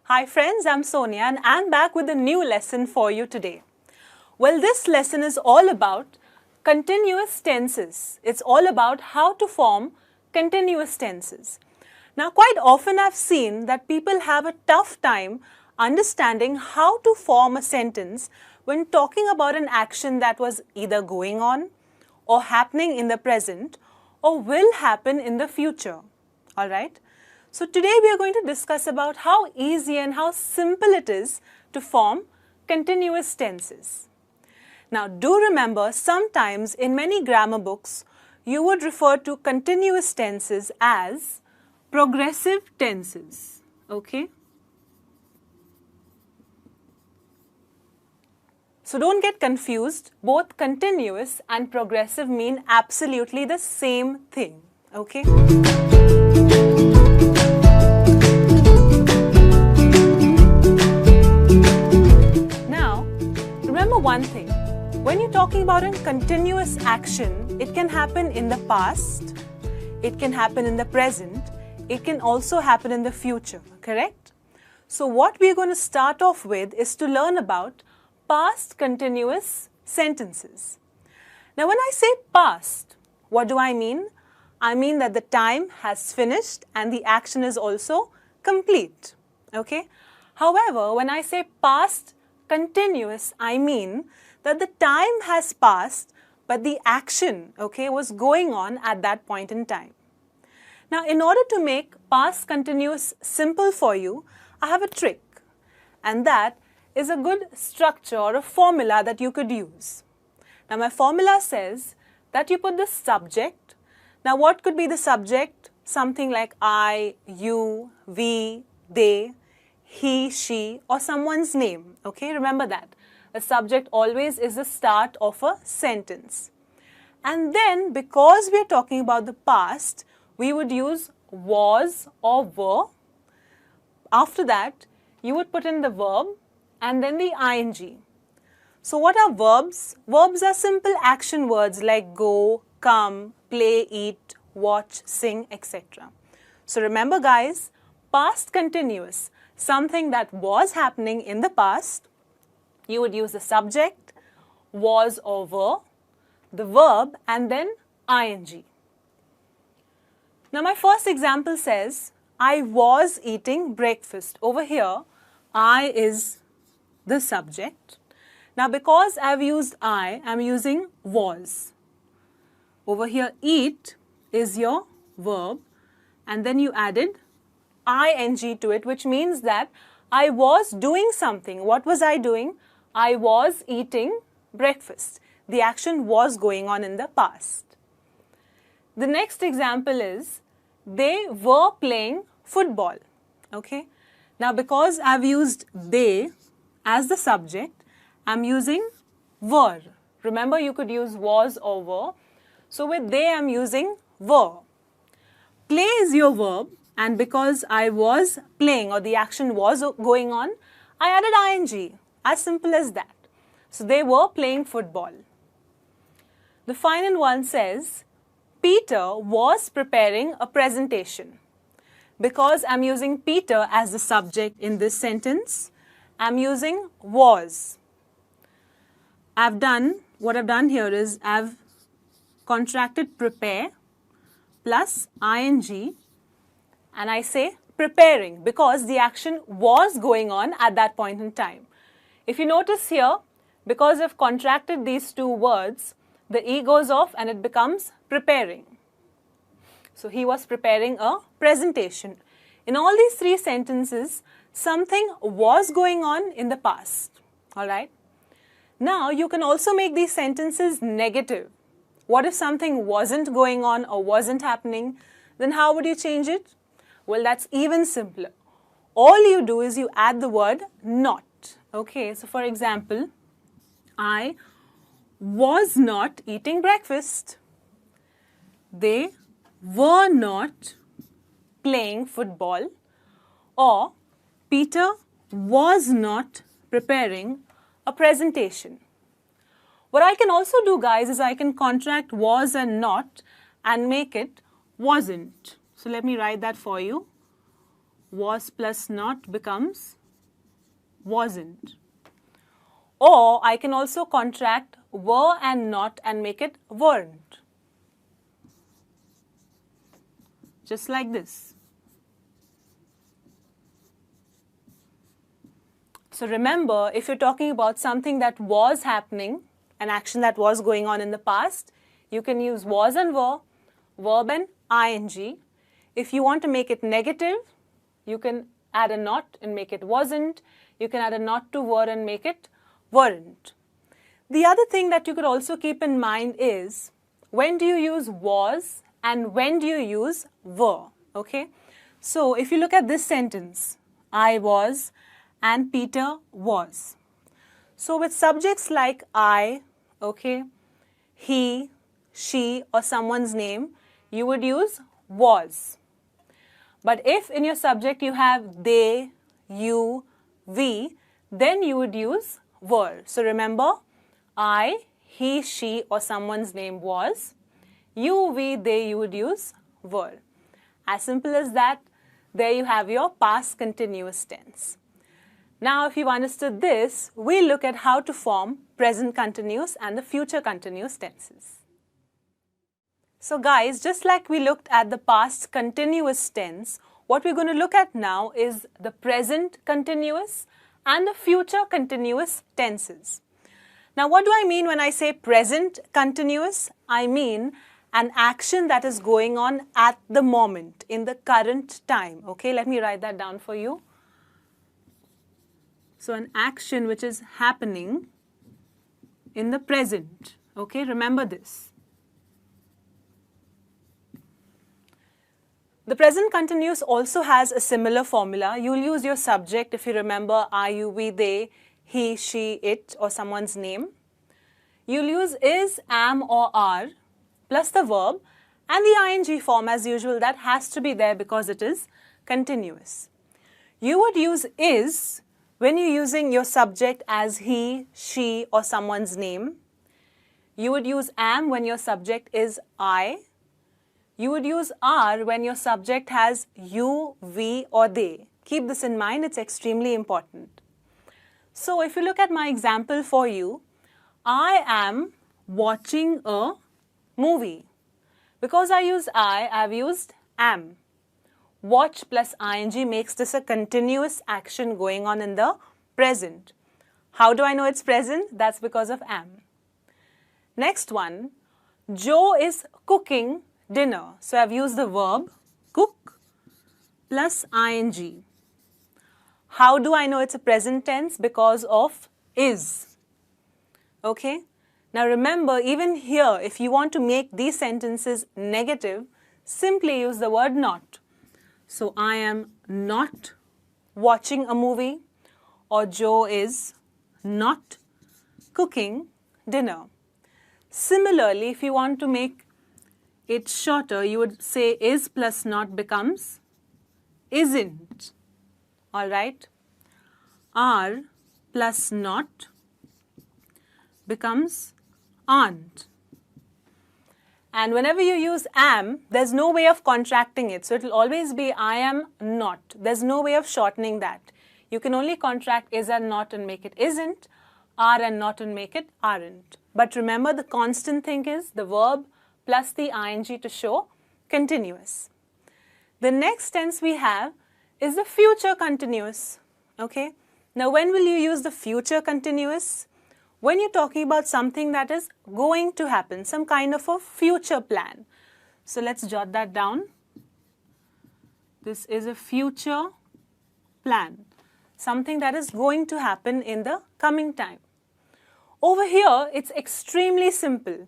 Hi friends, I'm Sonia and I'm back with a new lesson for you today. Well, this lesson is all about continuous tenses. It's all about how to form continuous tenses. Now, quite often I've seen that people have a tough time understanding how to form a sentence when talking about an action that was either going on or happening in the present or will happen in the future. All right? So today we are going to discuss about how easy and how simple it is to form continuous tenses. Now do remember, sometimes in many grammar books you would refer to continuous tenses as progressive tenses. Okay? So don't get confused, both continuous and progressive mean absolutely the same thing. Okay? Remember one thing, when you're talking about a continuous action, it can happen in the past, it can happen in the present, it can also happen in the future, correct? So what we're going to start off with is to learn about past continuous sentences. Now when I say past, what do I mean? I mean that the time has finished and the action is also complete, okay? However, when I say past continuous, I mean that the time has passed, but the action, okay, was going on at that point in time. Now, in order to make past continuous simple for you, I have a trick, and that is a good structure or a formula that you could use. Now, my formula says that you put the subject. Now, what could be the subject? Something like I, you, we, they, he, she, or someone's name. Okay, remember that. The subject always is the start of a sentence. And then, because we are talking about the past, we would use was or were. After that, you would put in the verb and then the ing. So what are verbs? Verbs are simple action words like go, come, play, eat, watch, sing, etc. So remember guys, past continuous, something that was happening in the past, you would use the subject, was or were, the verb, and then ing. Now my first example says, I was eating breakfast. Over here, I is the subject. Now because I've used I, I'm using was. Over here, eat is your verb, and then you added ing to it, which means that I was doing something. What was I doing? I was eating breakfast. The action was going on in the past. The next example is, they were playing football. Okay? Now because I've used they as the subject, I'm using were. Remember, you could use was or were. So with they, I'm using were. Play is your verb, and because I was playing or the action was going on, I added ing. As simple as that. So they were playing football. The final one says, Peter was preparing a presentation. Because I'm using Peter as the subject in this sentence, I'm using was. What I've done here is I've contracted prepare plus ing, and I say preparing because the action was going on at that point in time. If you notice here, because I've contracted these two words, the E goes off and it becomes preparing. So he was preparing a presentation. In all these three sentences, something was going on in the past. All right? Now, you can also make these sentences negative. What if something wasn't going on or wasn't happening? Then how would you change it? Well, that's even simpler. All you do is you add the word not. Okay, so for example, I was not eating breakfast. They were not playing football. Or Peter was not preparing a presentation. What I can also do, guys, is I can contract was and not and make it wasn't. So let me write that for you. Was plus not becomes wasn't. Or I can also contract were and not and make it weren't. Just like this. So remember, if you're talking about something that was happening, an action that was going on in the past, you can use was and were, verb and ing. If you want to make it negative, you can add a not and make it wasn't. You can add a not to were and make it weren't. The other thing that you could also keep in mind is, when do you use was and when do you use were, okay? So if you look at this sentence, I was and Peter was. So with subjects like I, okay, he, she or someone's name, you would use was. But if in your subject you have they, you, we, then you would use were. So remember, I, he, she or someone's name was. You, we, they, you would use were. As simple as that. There you have your past continuous tense. Now, if you've understood this, we'll look at how to form present continuous and the future continuous tenses. So guys, just like we looked at the past continuous tense, what we're going to look at now is the present continuous and the future continuous tenses. Now, what do I mean when I say present continuous? I mean an action that is going on at the moment, in the current time. Okay, let me write that down for you. So an action which is happening in the present. Okay, remember this. The present continuous also has a similar formula. You'll use your subject if you remember I, you, we, they, he, she, it or someone's name. You'll use is, am or are plus the verb and the ing form as usual. That has to be there because it is continuous. You would use is when you're using your subject as he, she or someone's name. You would use am when your subject is I. You would use are when your subject has you, we or they. Keep this in mind, it's extremely important. So if you look at my example for you, I am watching a movie. Because I use I've used am. Watch plus ing makes this a continuous action going on in the present. How do I know it's present? That's because of am. Next one, Joe is cooking dinner. So I've used the verb cook plus ing. How do I know it's a present tense? Because of is. Okay? Now remember, even here, if you want to make these sentences negative, simply use the word not. So I am not watching a movie, or Joe is not cooking dinner. Similarly, if you want to make it shorter, you would say is plus not becomes isn't. Alright? Are plus not becomes aren't. And whenever you use am, there's no way of contracting it. So it will always be I am not. There's no way of shortening that. You can only contract is and not and make it isn't, are and not and make it aren't. But remember, the constant thing is the verb plus the ing to show continuous. The next tense we have is the future continuous. Okay? Now when will you use the future continuous? When you're talking about something that is going to happen, some kind of a future plan. So let's jot that down. This is a future plan. Something that is going to happen in the coming time. Over here, it's extremely simple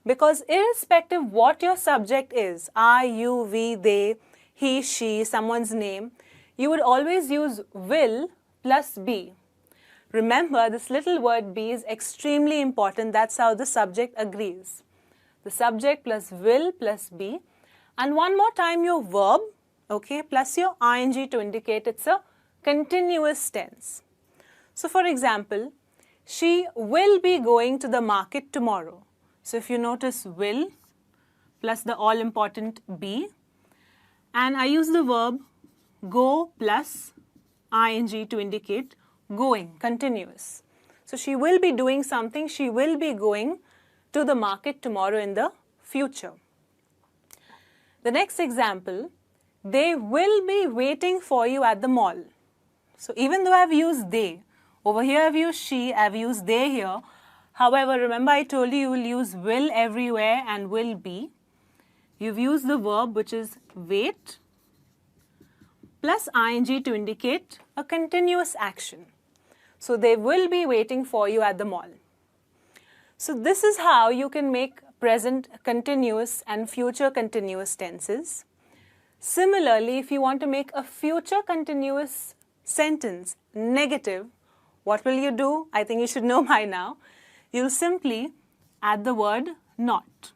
because irrespective what your subject is, I, you, we, they, he, she, someone's name, you would always use will plus be. Remember, this little word be is extremely important. That's how the subject agrees. The subject plus will plus be. And one more time your verb, okay, plus your ing to indicate it's a continuous tense. So for example, she will be going to the market tomorrow. So if you notice will plus the all-important be. And I use the verb go plus ing to indicate going, continuous. So she will be doing something, she will be going to the market tomorrow in the future. The next example, they will be waiting for you at the mall. So even though I've used they, over here I've used she, I've used they here. However, remember I told you will use will everywhere and will be. You've used the verb which is wait plus ing to indicate a continuous action. So they will be waiting for you at the mall. So this is how you can make present continuous and future continuous tenses. Similarly, if you want to make a future continuous sentence negative, what will you do? I think you should know by now. You'll simply add the word not.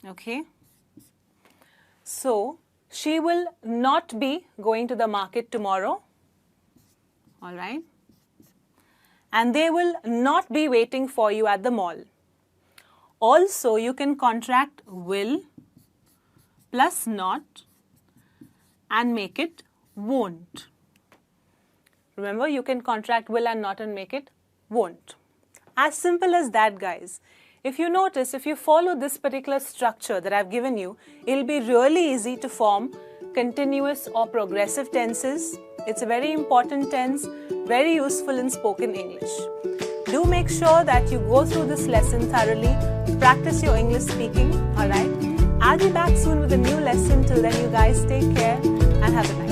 Okay? So, she will not be going to the market tomorrow. All right? And they will not be waiting for you at the mall. Also, you can contract will plus not and make it won't. Remember, you can contract will and not and make it won't. As simple as that, guys. If you notice, if you follow this particular structure that I've given you, it'll be really easy to form continuous or progressive tenses. It's a very important tense, very useful in spoken English. Do make sure that you go through this lesson thoroughly, practice your English speaking, alright? I'll be back soon with a new lesson. Till then, you guys take care and have a nice day.